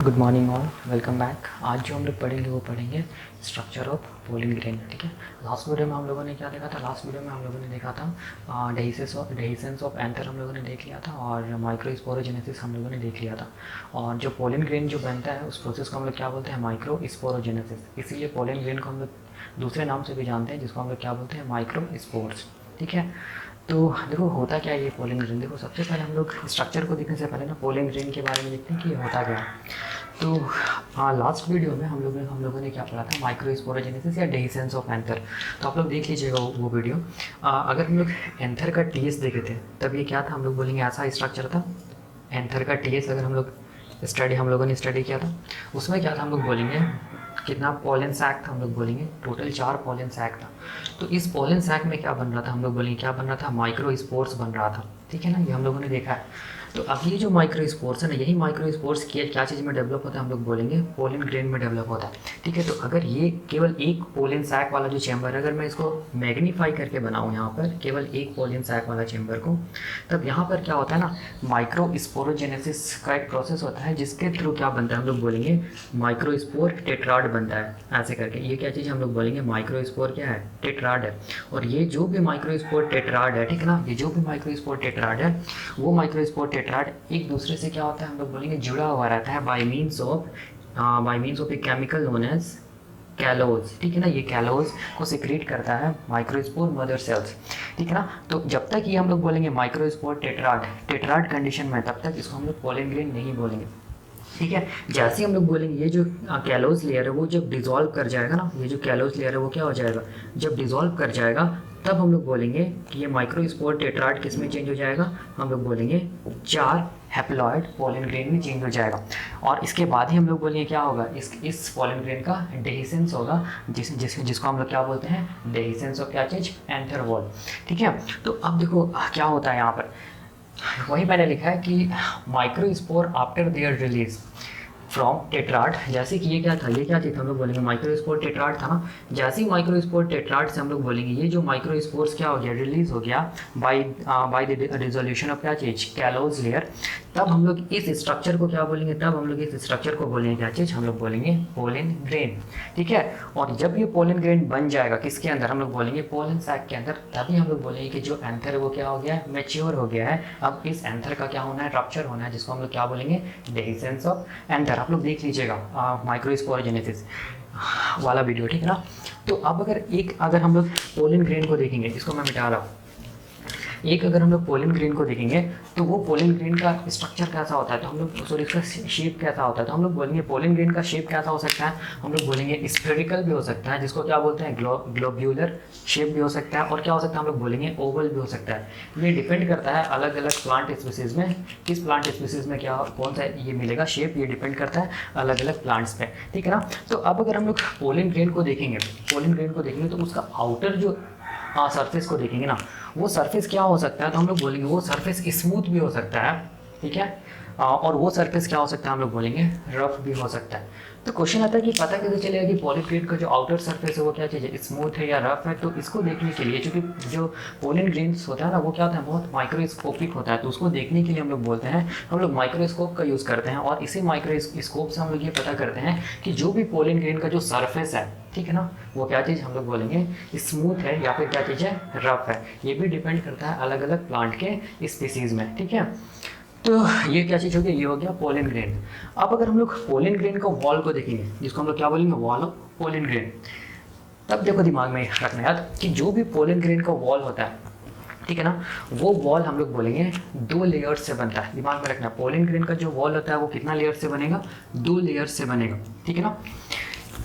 Good morning all, welcome back. आज जो हम लोग पढ़ेंगे वो पढ़ेंगे स्ट्रक्चर ऑफ पोलिन ग्रेन। ठीक है, लास्ट वीडियो में हम लोगों ने क्या देखा था? लास्ट वीडियो में हम लोगों ने देखा था डेहिसेंस ऑफ एंथर हम लोगों ने देख लिया था, और माइक्रोस्पोरोजेनेसिस हम लोगों ने देख लिया था। और जो पोलिन ग्रेन जो बनता है उस प्रोसेस को हम लोग क्या बोलते हैं? माइक्रोस्पोरोजेनेसिस। इसीलिए पोलिन ग्रेन को हम लोग दूसरे नाम से भी जानते हैं, जिसको हम लोग क्या बोलते हैं? माइक्रोस्पोर्स। ठीक है, तो देखो होता क्या है ये पोलिन ग्रेन। देखो सबसे पहले हम लोग स्ट्रक्चर को देखने से पहले ना पोलिन ग्रेन के बारे में देखते हैं कि ये होता क्या है। तो हाँ, लास्ट वीडियो में हम लोगों ने क्या पढ़ा था? माइक्रोस्पोरोजेनेसिस या डेहिसेंस ऑफ एंथर। तो आप लोग देख लीजिएगा वो वीडियो। अगर हम लोग एंथर का टीएस देखे थे तब ये क्या था? हम लोग बोलेंगे ऐसा स्ट्रक्चर था एंथर का टीएस। अगर हम लोगों ने स्टडी किया था, उसमें क्या था? हम लोग बोलेंगे कितना पोलन सैक था? हम लोग बोलेंगे टोटल 4 पोलन सैक था। तो इस पोलन सैक में क्या बन रहा था? हम लोग बोलेंगे क्या बन रहा था? माइक्रोस्पोर्स बन रहा था। ठीक है ना, ये हम लोगों ने देखा है। तो अब ये जो माइक्रोस्पोर्स है ना, यही माइक्रोस्पोर्स क्या चीज़ में डेवलप होता है? हम लोग बोलेंगे पोलन ग्रेन में डेवलप होता है। ठीक है, तो अगर ये केवल एक पोलन सैक वाला जो चैम्बर है, अगर मैं इसको मैग्नीफाई करके बनाऊँ यहाँ पर केवल एक पोलन सैक वाला चैम्बर को, तब यहाँ पर क्या होता है ना, माइक्रोस्पोरोजेनेसिस का एक प्रोसेस होता है जिसके थ्रू क्या बनता है? हम लोग बोलेंगे माइक्रोस्पोर टेट्राड बनता है। ऐसे करके ये क्या चीज़ हम लोग बोलेंगे? माइक्रोस्पोर क्या है? टेट्राड है। और ये जो भी माइक्रोस्पोर टेट्राड है, ठीक है ना, ये जो भी माइक्रोस्पोर टेट्राड है, वो माइक्रोस्पोर टेट्राड एक दूसरे से क्या होता है? हम लोग बोलेंगे जुड़ा हुआ रहता है by means of a chemical known as callose. ठीक है ना, ये कैलोज को सिक्रीट करता है माइक्रोस्पोर मदर सेल्स। ठीक है ना, तो जब तक ये हम लोग बोलेंगे माइक्रोस्पोर टेट्राड कंडीशन में, तब तक इसको हम लोग पोलन ग्रेन नहीं बोलेंगे। ठीक है, जैसे ही हम लोग बोलेंगे ये जो कैलोज लेयर है वो जब डिज़ोल्व कर जाएगा ना, ये जो कैलोज लेयर है वो क्या हो जाएगा? जब डिज़ोल्व कर जाएगा तब हम लोग बोलेंगे कि ये माइक्रोस्पोर टेट्राड किस में चेंज हो जाएगा? हम लोग बोलेंगे 4 हैप्लॉइड पोलन ग्रेन में चेंज हो जाएगा। और इसके बाद ही हम लोग बोलेंगे क्या होगा? इस पोलन ग्रेन का डेहिसेंस होगा, जिसको हम लोग क्या बोलते हैं? डेहिसेंस ऑफ क्या चीज़? Anther wall. ठीक है, तो अब देखो क्या होता है यहाँ पर। वही मैंने लिखा है कि microspore after their release from tetrad. जैसे कि ये क्या था? ये क्या चीज़ हम लोग बोलेंगे? माइक्रोस्पोर टेट्राड था ना। जैसे ही माइक्रोस्पोर टेट्राड से हम लोग बोलेंगे ये जो माइक्रोस्पोर्स क्या हो गया? रिलीज हो गया बाय द रिजोल्यूशन ऑफ क्या चीज़? Callose layer. तब हम लोग इस स्ट्रक्चर को क्या बोलेंगे? तब हम लोग इस स्ट्रक्चर को बोलेंगे क्या चीज़? हम लोग बोलेंगे पोलन ग्रेन। ठीक है, और जब ये पोलन ग्रेन बन जाएगा किसके अंदर? हम लोग बोलेंगे पोलन सैक के अंदर। तभी हम लोग बोलेंगे कि जो एंथर है वो क्या हो गया है? मैच्योर हो गया है। अब इस एंथर का क्या होना है? रप्चर होना है, जिसको हम लोग क्या बोलेंगे? Dehiscence of anther. आप लोग देख लीजिएगा माइक्रोस्पोरोजेनेसिस वाला वीडियो। ठीक है ना, तो अब अगर हम लोग पोलन ग्रेन को देखेंगे, इसको मैं मिटा रहा हूँ। अगर हम लोग पोलन ग्रेन को देखेंगे तो वो पोलन ग्रेन का स्ट्रक्चर कैसा होता है? तो हम लोग सॉरी इसका शेप कैसा होता है? तो हम लोग बोलेंगे पोलन ग्रेन का शेप कैसा हो सकता है? हम लोग बोलेंगे स्फेरिकल भी हो सकता है, जिसको क्या बोलते हैं? ग्लोब्यूलर शेप भी हो सकता है। और क्या हो सकता है? हम लोग बोलेंगे ओवल भी हो सकता है। ये डिपेंड करता है अलग अलग प्लांट स्पीसीज में, किस प्लांट स्पीसीज में क्या कौन सा ये मिलेगा शेप, ये डिपेंड करता है अलग अलग प्लांट्स पे। ठीक है ना, तो अब अगर हम लोग पोलन ग्रेन को देखेंगे तो उसका आउटर जो सरफेस को देखेंगे ना, वो सरफेस क्या हो सकता है? तो हम लोग बोलेंगे वो सरफेस स्मूथ भी हो सकता है। ठीक है, और वो सरफेस क्या हो सकता है? हम लोग बोलेंगे रफ भी हो सकता है। तो क्वेश्चन आता है कि पता कैसे चलेगा कि पोलन ग्रेन का जो आउटर सरफेस है वो क्या चीज़ है? स्मूथ है या रफ है? तो इसको देखने के लिए, चूँकि जो पोलन ग्रेन्स होता है ना वो क्या होता है? बहुत माइक्रोस्कोपिक होता है। तो उसको देखने के लिए हम लोग बोलते हैं, हम लोग माइक्रोस्कोप का यूज़ करते हैं, और इसी माइक्रोस्कोप से हम लोग ये पता करते हैं कि जो भी पोलन ग्रेन का जो सरफेस है, ठीक है ना, वो क्या चीज़ हम लोग बोलेंगे? स्मूथ है या फिर क्या चीज़ है? रफ है। ये भी डिपेंड करता है अलग अलग प्लांट के स्पीसीज़ में। ठीक है, तो ये क्या चीज़ होगी? ये हो गया पोलन ग्रेन। अब अगर हम लोग पोलन ग्रेन का वॉल को देखेंगे, जिसको हम लोग क्या बोलेंगे? Wall of pollen grain. तब देखो दिमाग में रखना याद कि जो भी पोलन ग्रेन का वॉल होता है, ठीक है ना, वो वॉल हम लोग बोलेंगे 2 लेयर्स से बनता है। दिमाग में रखना, पोलन ग्रेन का जो वॉल होता है वो कितना लेयर से बनेगा? 2 लेयर्स से बनेगा। ठीक है ना,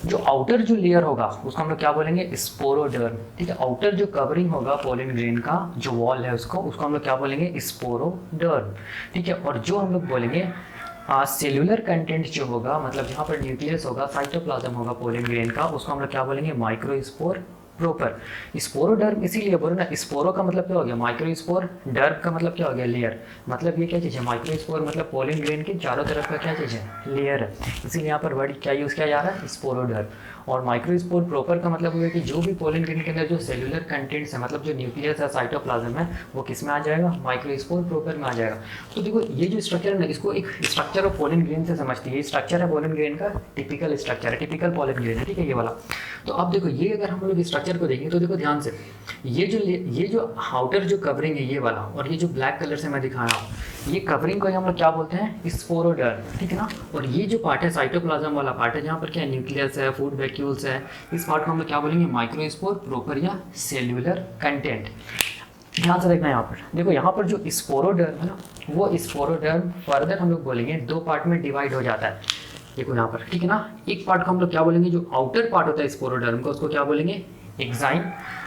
जो आउटर जो लेयर होगा उसको हम लोग क्या बोलेंगे? स्पोरोडर्म। ठीक है, आउटर जो कवरिंग होगा पोलन ग्रेन का जो वॉल है उसको हम लोग क्या बोलेंगे? स्पोरोडर्म। ठीक है, और जो हम लोग बोलेंगे सेल्यूलर कंटेंट जो होगा, मतलब जहाँ पर न्यूक्लियस होगा, साइटोप्लाज्म होगा पोलन ग्रेन का, उसको हम लोग क्या बोलेंगे? Microspore proper. स्पोरोडर्म इसीलिए बोलो ना, स्पोरो का मतलब क्या हो गया माइक्रोस्पोर, डर्म का मतलब क्या हो गया लेयर। मतलब ये क्या चीज़ है, माइक्रोस्पोर मतलब पोलन ग्रेन के चारों तरफ का क्या चीज़ है, लेयर है। इसीलिए यहाँ पर वर्ड क्या यूज़ किया जा रहा है, स्पोरोडर्म। और माइक्रोस्पोर प्रोपर का मतलब हुआ कि जो भी पोलन ग्रेन के अंदर जो सेलुलर कंटेंट्स है, मतलब जो न्यूक्लियस है, साइटोप्लाज्म है, वो किस में आ जाएगा, माइक्रोस्पोर प्रोपर में आ जाएगा। तो देखो ये जो स्ट्रक्चर है ना, इसको एक स्ट्रक्चर ऑफ पोलन ग्रेन से समझती है। ये स्ट्रक्चर है पोलन ग्रेन का, टिपिकल स्ट्रक्चर है, टिपिकल पोलन ग्रेन है, ठीक है, ये वाला। तो अब देखो ये अगर हम लोग स्ट्रक्चर को देखेंगे तो देखो ध्यान से, ये जो आउटर जो कवरिंग है ये वाला, और ये जो ब्लैक कलर से मैं दिखा रहा हूँ, ये कवरिंग को हम लोग क्या बोलते हैं, स्पोरोडर्म, ठीक है ना। और ये जो पार्ट है साइटोप्लाज्म वाला पार्ट है, जहाँ पर क्या न्यूक्लियस है, फूड वैक्यूल्स है, इस पार्ट को हम लोग क्या बोलेंगे, माइक्रोस्पोर प्रोपर या सेल्युलर कंटेंट। ध्यान से देखना यहाँ पर, देखो यहाँ पर जो स्पोरोडर्म है ना, वो स्पोरोडर्म फर्दर हम लोग बोलेंगे दो पार्ट में डिवाइड हो जाता है। देखो यहाँ पर, ठीक है ना, एक पार्ट को हम लोग क्या बोलेंगे, जो आउटर पार्ट होता है स्पोरोडर्म का, उसको क्या बोलेंगे, एक्साइन।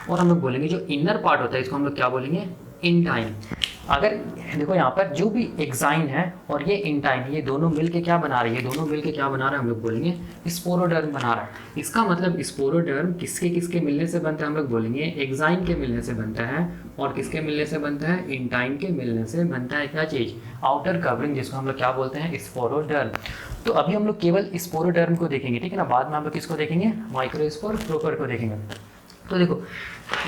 और हम लोग बोलेंगे जो इनर पार्ट होता है, इसको हम लोग क्या बोलेंगे, इंटाइन। अगर देखो यहाँ पर जो भी एक्साइन है और ये इंटाइन, ये दोनों मिलके क्या बना रही है, दोनों मिलके क्या बना रहा है, हम लोग बोलेंगे स्पोरोडर्म बना रहा है। इसका मतलब स्पोरोडर्म किसके किसके मिलने से बनता है, हम लोग बोलेंगे एक्साइन के मिलने से बनता है, और किसके मिलने से बनता है, इंटाइन के मिलने से बनता है क्या चीज़, आउटर कवरिंग, जिसको हम लोग क्या बोलते हैं, स्पोरोडर्म। तो अभी हम लोग केवल स्पोरोडर्म को देखेंगे, ठीक है ना, बाद में हम लोग किसको देखेंगे, माइक्रोस्पोर प्रोपर को देखेंगे। तो देखो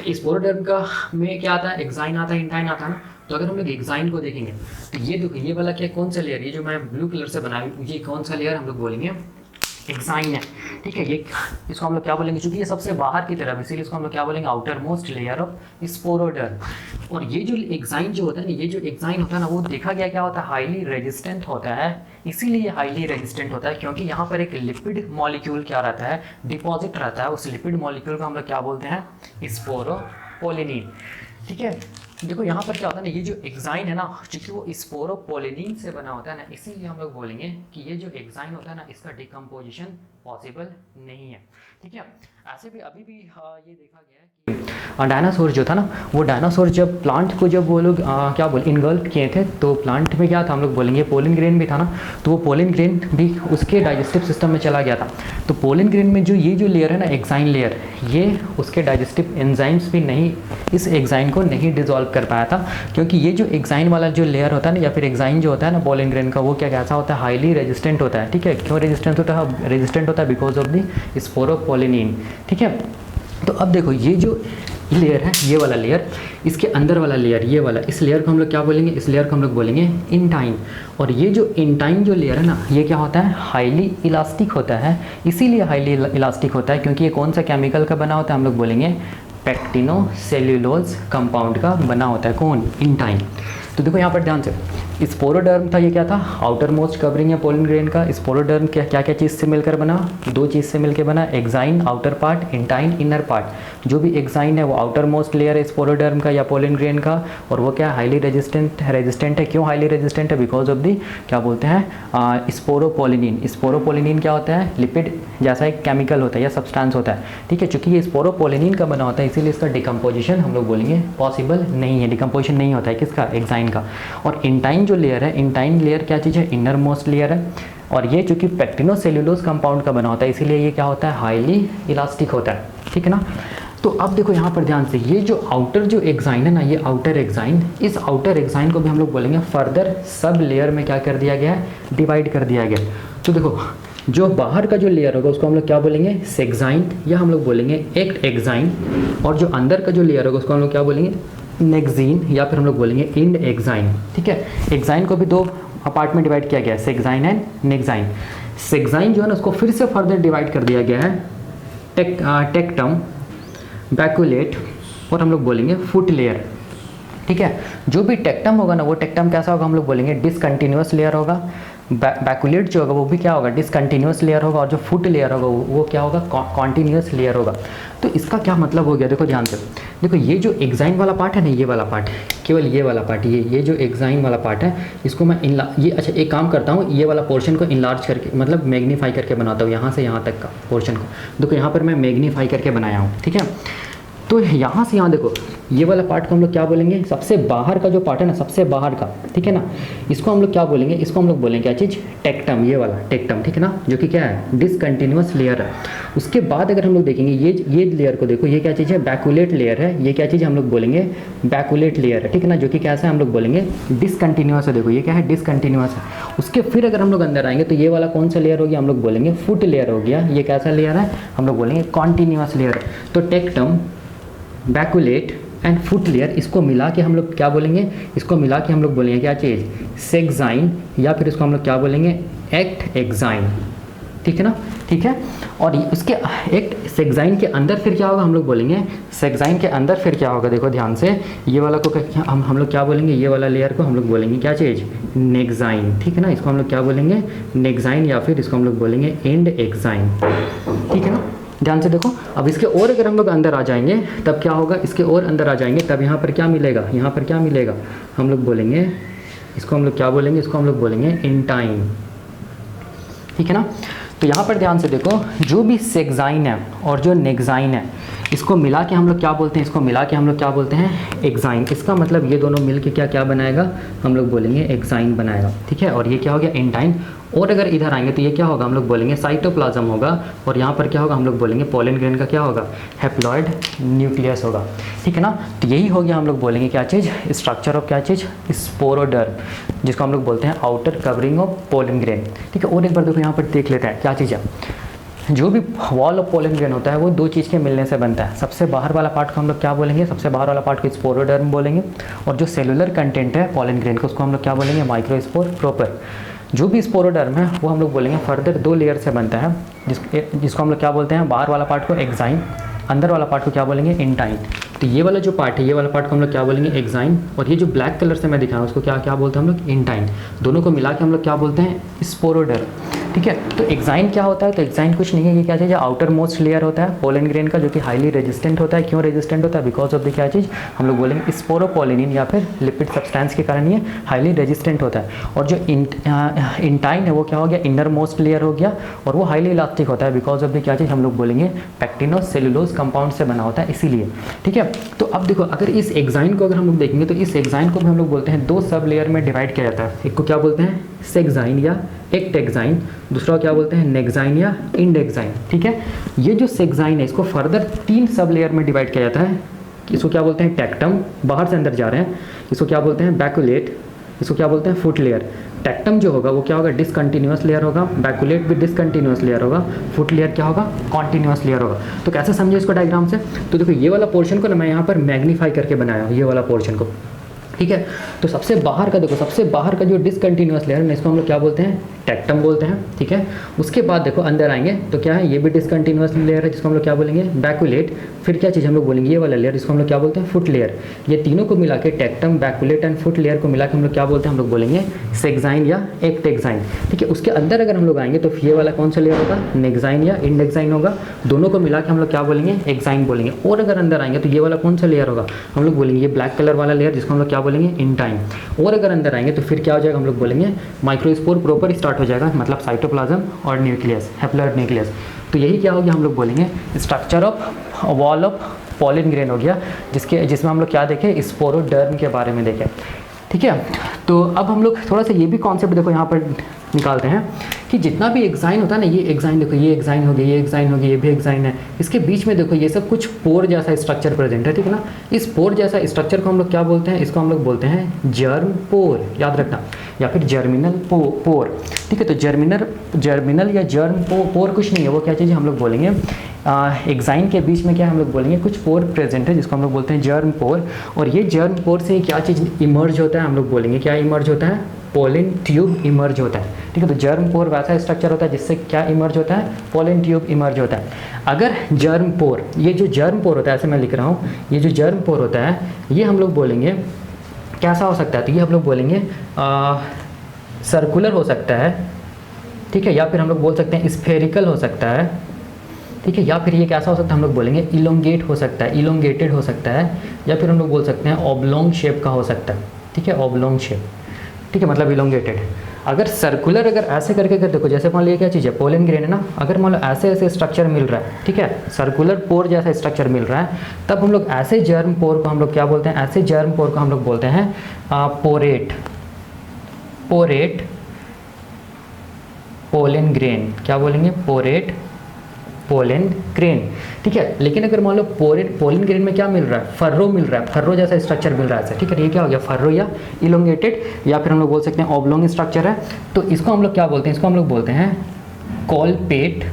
स्पोरोडर्म का में क्या आता है, एक्साइन आता है, इंटाइन आता है ना। तो अगर हम लोग एक्साइन को देखेंगे तो ये देखो, ये वाला क्या, कौन सा लेयर, ये जो मैं ब्लू कलर से बनाया हूँ, ये कौन सा लेयर हम लोग बोलेंगे, एक्साइन है, ठीक है। ये इसको हम लोग क्या बोलेंगे, क्योंकि ये सबसे बाहर की तरफ, इसीलिए इसको हम लोग क्या बोलेंगे, आउटर मोस्ट लेयर ऑफ स्पोरोडर्म। और ये जो एक्साइन जो होता है ना, ये जो एक्साइन होता है ना, वो देखा गया क्या होता है, हाईली रेजिस्टेंट होता है। इसीलिए हाईली रेजिस्टेंट होता है क्योंकि यहाँ पर एक लिपिड मॉलिक्यूल क्या रहता है, डिपॉजिट रहता है। उस लिपिड मॉलिक्यूल को हम लोग क्या बोलते हैं, स्पोरोपोलिनिन, ठीक है। देखो यहाँ पर क्या होता है ना, ये जो एक्साइन है ना, क्योंकि वो स्पोरोपोलिनिन से बना होता है ना, इसीलिए हम लोग बोलेंगे कि ये जो एक्साइन होता है ना, इसका डिकम्पोजिशन पॉसिबल नहीं है, ठीक है। ऐसे भी अभी भी ये देखा गया है कि डायनासोर जो था ना, वो डायनासोर जब प्लांट को जब वो लोग क्या बोल इन्गल्फ किए थे, तो प्लांट में क्या था, हम लोग बोलेंगे पोलन ग्रेन भी था ना, तो वो पोलन ग्रेन भी उसके डाइजेस्टिव सिस्टम में चला गया था। तो पोलन ग्रेन में जो ये जो लेयर है ना, एक्साइन लेयर, ये उसके डाइजेस्टिव एंजाइम्स भी नहीं, इस एक्साइन को नहीं डिजोल्व कर पाया था, क्योंकि ये जो एक्साइन वाला जो लेयर होता है ना, या फिर एक्साइन जो होता है ना पोलन ग्रेन का, वो क्या कैसा होता है, हाईली रेजिस्टेंट होता है, ठीक है। क्यों रेजिस्टेंट होता है, रेजिस्टेंट होता है बिकॉज ऑफ द स्पोरोपोलिनिन, ठीक है। तो अब देखो ये जो लेयर है, ये वाला लेयर, इसके अंदर वाला लेयर, ये वाला, इस लेयर को हम लोग क्या बोलेंगे, इस लेयर को हम लोग बोलेंगे इंटाइन। और ये जो इंटाइन जो लेयर है ना, ये क्या होता है, हाईली इलास्टिक होता है। इसीलिए हाईली इलास्टिक होता है क्योंकि ये कौन सा केमिकल का बना होता है, हम लोग बोलेंगे पेक्टिनोसेल्यूलोज कंपाउंड का बना होता है, कौन, इंटाइन। तो देखो यहाँ पर ध्यान से, स्पोरोडर्म था, ये क्या था, आउटर मोस्ट कवरिंग है पोलन ग्रेन का। स्पोरोडर्म क्या क्या चीज़ से मिलकर बना, दो चीज़ से मिलकर बना, exine outer part, intine inner part. जो भी एक्साइन है वो आउटर मोस्ट लेयर है स्पोरोडर्म का या पोलन ग्रेन का, और वो क्या हाईली रेजिस्टेंट है। क्यों हाईली रेजिस्टेंट है, बिकॉज ऑफ दी क्या बोलते हैं, स्पोरोपोलिनिन। स्पोरोपोलिनिन क्या होता है, लिपिड जैसा एक केमिकल होता है या सब्सटेंस होता है, ठीक है। चूँकि ये स्पोरोपोलिनिन का बना होता है, इसीलिए इसका डिकम्पोजिशन हम लोग बोलेंगे पॉसिबल नहीं है, डिकम्पोजिशन नहीं होता है किसका, एक्साइन का। और इंटाइन जो लेयर है, इंटाइन लेयर क्या चीज़ है, इनर मोस्ट लेयर है। और ये चूँकि पेक्टिनोसेल्यूलोज कंपाउंड का बना होता है, इसीलिए ये क्या होता है, हाईली इलास्टिक होता है, ठीक है ना। तो अब देखो यहाँ पर ध्यान से, ये जो आउटर जो एक्साइन है ना, ये आउटर एक्साइन, इस आउटर एक्साइन को भी हम लोग बोलेंगे फर्दर सब लेयर में क्या कर दिया गया है, डिवाइड कर दिया गया। तो देखो जो बाहर का जो लेयर होगा उसको हम लोग क्या बोलेंगे, सेक्साइन, या हम लोग बोलेंगे एक्ट एक्साइन। और जो अंदर का जो लेयर होगा उसको हम लोग क्या बोलेंगे, नेक्सीन, या फिर हम लोग बोलेंगे इंड एक्साइन, ठीक है। एक्साइन को भी दो पार्ट में डिवाइड किया गया है, सेक्साइन एंड नेक्साइन। सेक्साइन जो है ना, उसको फिर से फर्दर डिवाइड कर दिया गया है टेक्टम, बैकुलेट, और हम लोग बोलेंगे फुट लेयर, ठीक है। जो भी टेक्टम होगा ना, वो टेक्टम कैसा होगा, हम लोग बोलेंगे डिसकंटिन्यूअस लेयर होगा। बैकुलेट जो होगा वो भी क्या होगा, डिसकंटिन्यूअस लेयर होगा। और जो फुट लेयर होगा वो क्या होगा, कॉन्टिन्यूअस लेयर होगा। तो इसका क्या मतलब हो गया, देखो ध्यान से, देखो ये जो एक्साइन वाला पार्ट है ना, ये वाला पार्ट, केवल ये वाला पार्ट, ये जो एक्साइन वाला पार्ट है, इसको मैं अच्छा एक काम करता हूँ, ये वाला पोर्शन को इनलार्ज करके, मतलब मैग्नीफाई करके बनाता हूँ, यहाँ से यहाँ तक का पोर्शन को। देखो यहाँ पर मैं मैग्नीफाई करके बनाया हूँ, ठीक है। तो यहाँ से यहाँ देखो, ये वाला पार्ट को हम लोग क्या बोलेंगे, सबसे बाहर का जो पार्ट है ना, सबसे बाहर का, ठीक है ना, इसको हम लोग क्या बोलेंगे, इसको हम लोग बोलेंगे क्या चीज़, टेक्टम, ये वाला टेक्टम, ठीक है ना, जो कि क्या है, डिसकंटिन्यूअस लेयर है। उसके बाद अगर हम लोग देखेंगे ये लेयर को देखो, ये क्या चीज़ है, बैकुलेट लेयर है। ये क्या चीज़ हम लोग बोलेंगे, बैकुलेट लेयर है, ठीक है ना, जो कि कैसा है हम लोग बोलेंगे, डिसकंटिन्यूअस है। देखो ये क्या है, डिसकंटिन्यूअस है। उसके फिर अगर हम लोग अंदर आएंगे तो ये वाला कौन सा लेयर हो गया, हम लोग बोलेंगे फुट लेयर हो गया। ये कैसा लेयर है, हम लोग बोलेंगे कॉन्टिन्यूअस लेयर। तो टेक्टम, बैकुलेट एंड फुट लेयर, इसको मिला के हम लोग क्या बोलेंगे, इसको मिला के हम लोग बोलेंगे क्या चीज़, सेक्साइन, या फिर इसको हम लोग क्या बोलेंगे, एक्ट एक्साइन, ठीक है ना, ठीक है। और उसके एक सेक्साइन के अंदर फिर क्या होगा, हम लोग बोलेंगे सेक्साइन के अंदर फिर क्या होगा, देखो ध्यान से, ये वाला को हम लोग क्या बोलेंगे, ये वाला लेयर को हम लोग बोलेंगे क्या चीज़, नेक्साइन, ठीक है ना, इसको हम लोग क्या बोलेंगे, नेक्साइन, या फिर इसको हम लोग बोलेंगे एंड एक्साइन, ठीक है ना। ध्यान से देखो, अब इसके और अगर हम लोग अंदर आ जाएंगे तब क्या होगा, इसके और अंदर आ जाएंगे तब यहाँ पर क्या मिलेगा, यहाँ पर क्या मिलेगा, हम लोग बोलेंगे, इसको हम लोग क्या बोलेंगे, इसको हम लोग बोलेंगे इंटाइन, ठीक है ना। तो यहाँ पर ध्यान से देखो, जो भी सेक्साइन है और जो नेक्साइन है, इसको मिला के हम लोग क्या बोलते हैं, इसको मिला के हम लोग क्या बोलते हैं, एक्साइन। इसका मतलब ये दोनों मिल के क्या क्या बनाएगा, हम लोग बोलेंगे एक्साइन बनाएगा, ठीक है। और ये क्या हो गया, इंटाइन। और अगर इधर आएंगे तो ये क्या होगा, हम लोग बोलेंगे साइटोप्लाज्म होगा। और यहाँ पर क्या होगा, हम लोग बोलेंगे पोलन ग्रेन का क्या होगा, हैप्लॉइड न्यूक्लियस होगा, ठीक है ना। तो यही हो गया, हम लोग बोलेंगे क्या चीज़, स्ट्रक्चर ऑफ क्या चीज़, स्पोरोडर्म, जिसको हम लोग बोलते हैं outer covering of pollen grain, ठीक है। और एक बार देखो यहाँ पर देख लेते हैं क्या चीज़ है। जो भी वॉल ऑफ पोलन ग्रेन होता है वो दो चीज़ के मिलने से बनता है। सबसे बाहर वाला पार्ट को हम लोग क्या बोलेंगे, सबसे बाहर वाला पार्ट को स्पोरोडर्म बोलेंगे। और जो सेलुलर कंटेंट है पोलन ग्रेन को, उसको हम लोग क्या बोलेंगे, माइक्रोस्पोर प्रोपर। जो भी स्पोरोडर्म है वो हम लोग बोलेंगे फर्दर दो लेयर से बनता है, जिसको हम लोग क्या बोलते हैं, बाहर वाला पार्ट को एक्साइन, अंदर वाला पार्ट को क्या बोलेंगे, इंटाइन। तो ये वाला जो पार्ट है, ये वाला पार्ट को हम लोग क्या बोलेंगे, एक्साइन। और ये जो ब्लैक कलर से मैं दिखाऊँ उसको क्या क्या बोलते हैं हम लोग, इंटाइन। दोनों को मिला के हम लोग क्या बोलते हैं, स्पोरोडर्म, ठीक है। तो एक्साइन क्या होता है, तो एक्साइन कुछ नहीं है, ये क्या चीज़ है, आउटर मोस्ट लेयर होता है पोलन ग्रेन का, जो कि हाईली रेजिस्टेंट होता है। क्यों रेजिस्टेंट होता है, बिकॉज ऑफ द क्या चीज़, हम लोग बोलेंगे स्पोरोपोलिनिन या फिर लिपिड सब्सटेंस के कारण ये हाईली रेजिस्टेंट होता है। और जो इंटाइन है वो क्या हो गया, इनर मोस्ट लेयर हो गया, और वो हाईली इलास्टिक होता है, बिकॉज ऑफ द क्या चीज़, हम लोग बोलेंगे पैक्टिनोस सेलुलोज कंपाउंड से बना होता है, इसीलिए, ठीक है। तो अब देखो, अगर इस एक्साइन को अगर हम लोग देखेंगे तो इस एक्साइन को भी हम लोग बोलते हैं दो सब लेयर में डिवाइड किया जाता है। एक को क्या बोलते हैं, सेक्साइन या एक्टेक्साइन, दूसरा क्या बोलते हैं, नेक्साइन या इंडेक्साइन, ठीक है। ये जो सेक्साइन है इसको फर्दर तीन सब लेयर में डिवाइड किया जाता है। इसको क्या बोलते हैं, टेक्टम, बाहर से अंदर जा रहे हैं, इसको क्या बोलते हैं, बैकुलेट, इसको क्या बोलते हैं, फुट लेयर। टेक्टम जो होगा वो क्या होगा, डिसकंटिन्यूअस लेयर होगा, बैकुलेट भी डिसकंटिन्यूअस लेयर होगा, फुट लेयर क्या होगा, कॉन्टिन्यूअस लेयर होगा। तो कैसे समझे इसको डायग्राम से, तो देखो ये वाला पोर्शन को ना मैं यहाँ पर मैग्नीफाई करके बनाया हूँ, ये वाला पोर्शन को, ठीक है। तो सबसे बाहर का देखो, सबसे बाहर का जो डिसकंटिन्यूअस लेयर है इसको हम लोग क्या बोलते हैं, टेक्टम बोलते हैं, ठीक है। उसके बाद देखो अंदर आएंगे तो क्या है, ये भी डिसकंटिन्यूअस लेयर है जिसको हम लोग क्या बोलेंगे, बैकुलेट। फिर क्या चीज़ हम लोग बोलेंगे, ये वाला लेयर जिसको हम लोग क्या बोलते हैं, फुट लेयर। ये तीनों को मिला के, टेक्टम, बैकुलेट एंड फुट लेयर को मिला के हम लोग क्या बोलते हैं, हम लोग बोलेंगे सेक्साइन या एक्टेक्साइन, ठीक है। उसके अंदर अगर हम लोग आएंगे तो ये वाला कौन सा लेयर होगा, नेक्साइन या इंडेक्साइन होगा। दोनों को मिला के हम लोग क्या बोलेंगे, एक्साइन बोलेंगे। और अगर अंदर आएंगे तो ये वाला कौन सा लेयर होगा, हम लोग बोलेंगे ये ब्लैक कलर वाला लेयर जिसको हम लोग क्या बोलेंगे, इंटाइन। और अगर अंदर आएंगे तो फिर क्या हो जाएगा, हम लोग बोलेंगे माइक्रोस्पोर प्रोपर स्टार्ट हो जाएगा, मतलब साइटोप्लाज्म और न्यूक्लियस, हैप्लॉइड न्यूक्लियस। तो यही क्या हो गया, हम लोग बोलेंगे structure of wall of pollen grain हो गया, जिसमें हम लोग क्या देखें, स्पोरोडर्म के बारे में देखें, ठीक है। तो अब हम लोग थोड़ा सा ये भी कॉन्सेप्ट देखो यहाँ पर निकालते हैं कि जितना भी एक्साइन होता है ना, ये एक्साइन देखो, ये एक्साइन हो गया, ये एक्साइन हो गया, ये भी एक्साइन है, इसके बीच में देखो ये सब कुछ पोर जैसा स्ट्रक्चर प्रेजेंट है, ठीक है ना। इस पोर जैसा स्ट्रक्चर को हम लोग क्या बोलते हैं, इसको हम लोग बोलते हैं जर्म पोर, याद रखना, या फिर जर्मिनल पोर, ठीक है। तो जर्मिनल या जर्म पोर कुछ नहीं है, वो क्या चीज़ हम लोग बोलेंगे, एक्साइन के बीच में क्या हम लोग बोलेंगे, कुछ पोर प्रेजेंट है जिसको हम लोग बोलते हैं जर्म पोर। और ये जर्म पोर से क्या चीज़ इमर्ज होता है, हम लोग बोलेंगे क्या इमर्ज होता है, पोलन ट्यूब इमर्ज होता है, ठीक है। तो जर्म पोर वैसा स्ट्रक्चर होता है जिससे क्या इमर्ज होता है, पोलन ट्यूब इमर्ज होता है। अगर जर्म पोर, ये जो जर्म पोर होता है, ऐसे मैं लिख रहा हूँ, ये जो जर्म पोर होता है ये हम लोग बोलेंगे कैसा हो सकता है, तो ये हम लोग बोलेंगे सर्कुलर हो सकता है, ठीक है, या फिर हम लोग बोल सकते हैं स्फेरिकल हो सकता है, ठीक है, या फिर ये कैसा हो सकता है, हम लोग बोलेंगे इलोंगेट हो सकता है, इलोंगेटेड हो सकता है, या फिर हम लोग बोल सकते हैं ऑब्लोंग शेप का हो सकता है, ठीक है, ऑब्लोंग शेप, ठीक है, मतलब इलोंगेटेड। अगर सर्कुलर अगर ऐसे करके कर देखो, जैसे मान लीजिए क्या चीज़ है, पोलन ग्रेन है ना, अगर मान लो ऐसे ऐसे स्ट्रक्चर मिल रहा है, ठीक है, सर्कुलर पोर जैसा स्ट्रक्चर मिल रहा है, तब हम लोग ऐसे जर्म पोर को हम लोग क्या बोलते हैं, ऐसे जर्म पोर को हम लोग बोलते हैं पोरेट पोलन ग्रेन। क्या बोलेंगे, पोरेट पोलन ग्रेन, ठीक है। लेकिन अगर मान लो पोलन ग्रेन में क्या मिल रहा है, फर्रो मिल रहा है, फर्रो जैसा स्ट्रक्चर मिल रहा है, ठीक है, ये क्या हो गया, फर्रो या इलोंगेटेड, या फिर हम लोग बोल सकते हैं ऑब्लोंग स्ट्रक्चर है, तो इसको हम लोग क्या बोलते हैं, इसको हम लोग बोलते हैं कॉलपेट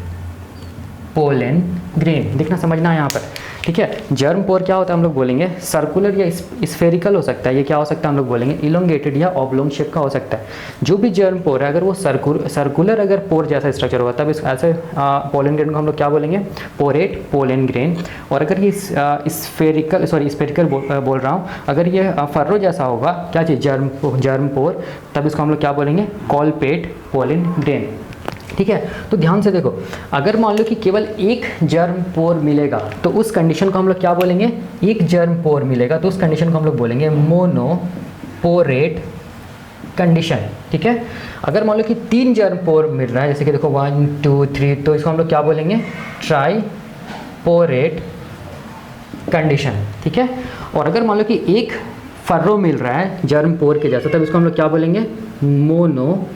पोलन ग्रेन। देखना समझना है यहाँ पर, ठीक है। जर्म पोर क्या होता है हम लोग बोलेंगे, सर्कुलर या स्फेरिकल हो सकता है, ये क्या हो सकता है हम लोग बोलेंगे इलोंगेटेड या ऑब्लोंग शेप का हो सकता है। जो भी जर्म पोर है अगर वो सर्कुलर अगर पोर जैसा स्ट्रक्चर होगा तब इस ऐसे पोलन ग्रेन को हम लोग क्या बोलेंगे, पोरेट पोलन ग्रेन। और अगर ये स्फेरिकल बोल रहा हूँ, अगर ये फर्रो जैसा होगा क्या चीज़, जर्म पोर, तब इसको हम लोग क्या बोलेंगे, कॉलपेट पोलन ग्रेन, ठीक है। तो ध्यान से देखो, अगर मान लो कि केवल एक जर्म पोर मिलेगा तो उस कंडीशन को हम लोग क्या बोलेंगे, एक जर्म पोर मिलेगा तो उस कंडीशन को हम लोग बोलेंगे मोनोपोरेट कंडीशन, ठीक है। अगर मान लो कि 3 जर्म पोर मिल रहा है, जैसे कि देखो 1 2 3, तो इसको हम लोग क्या बोलेंगे, ट्राईपोरेट कंडीशन, ठीक है। और अगर मान लो कि एक फर्रो मिल रहा है जर्म पोर के जैसा, तब इसको हम लोग क्या बोलेंगे, मोनोकोलपेट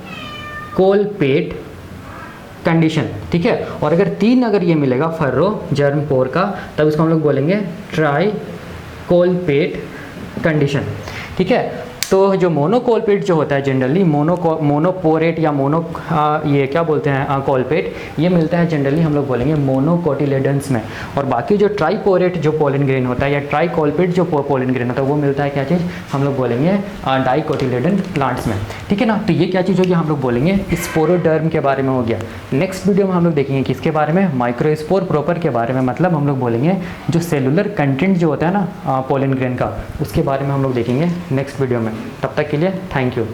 कंडीशन, ठीक है। और अगर 3 अगर ये मिलेगा फर्रो जर्म पोर का, तब इसको हम लोग बोलेंगे ट्राईकोलपेट कंडीशन, ठीक है। तो जो मोनोकोलपेट जो होता है जनरली मोनोपोरेट या ये क्या बोलते हैं कोलपेट, ये मिलता है जनरली हम लोग बोलेंगे मोनोकोटिलेडन्स में। और बाकी जो ट्राईपोरेट जो पोलन ग्रेन होता है या ट्राईकोलपेट जो पोलन ग्रेन होता है वो मिलता है क्या चीज़, हम लोग बोलेंगे डाइकोटिलेडन प्लांट्स में, ठीक है ना। तो ये क्या चीज़ होगी, हम लोग बोलेंगे स्पोरोडर्म के बारे में हो गया। नेक्स्ट वीडियो में हम लोग देखेंगे किसके बारे में, माइक्रोस्पोर प्रॉपर के बारे में, मतलब हम लोग बोलेंगे जो सेलुलर कंटेंट जो होता है ना पोलन ग्रेन का, उसके बारे में हम लोग देखेंगे नेक्स्ट वीडियो में। तब तक के लिए थैंक यू।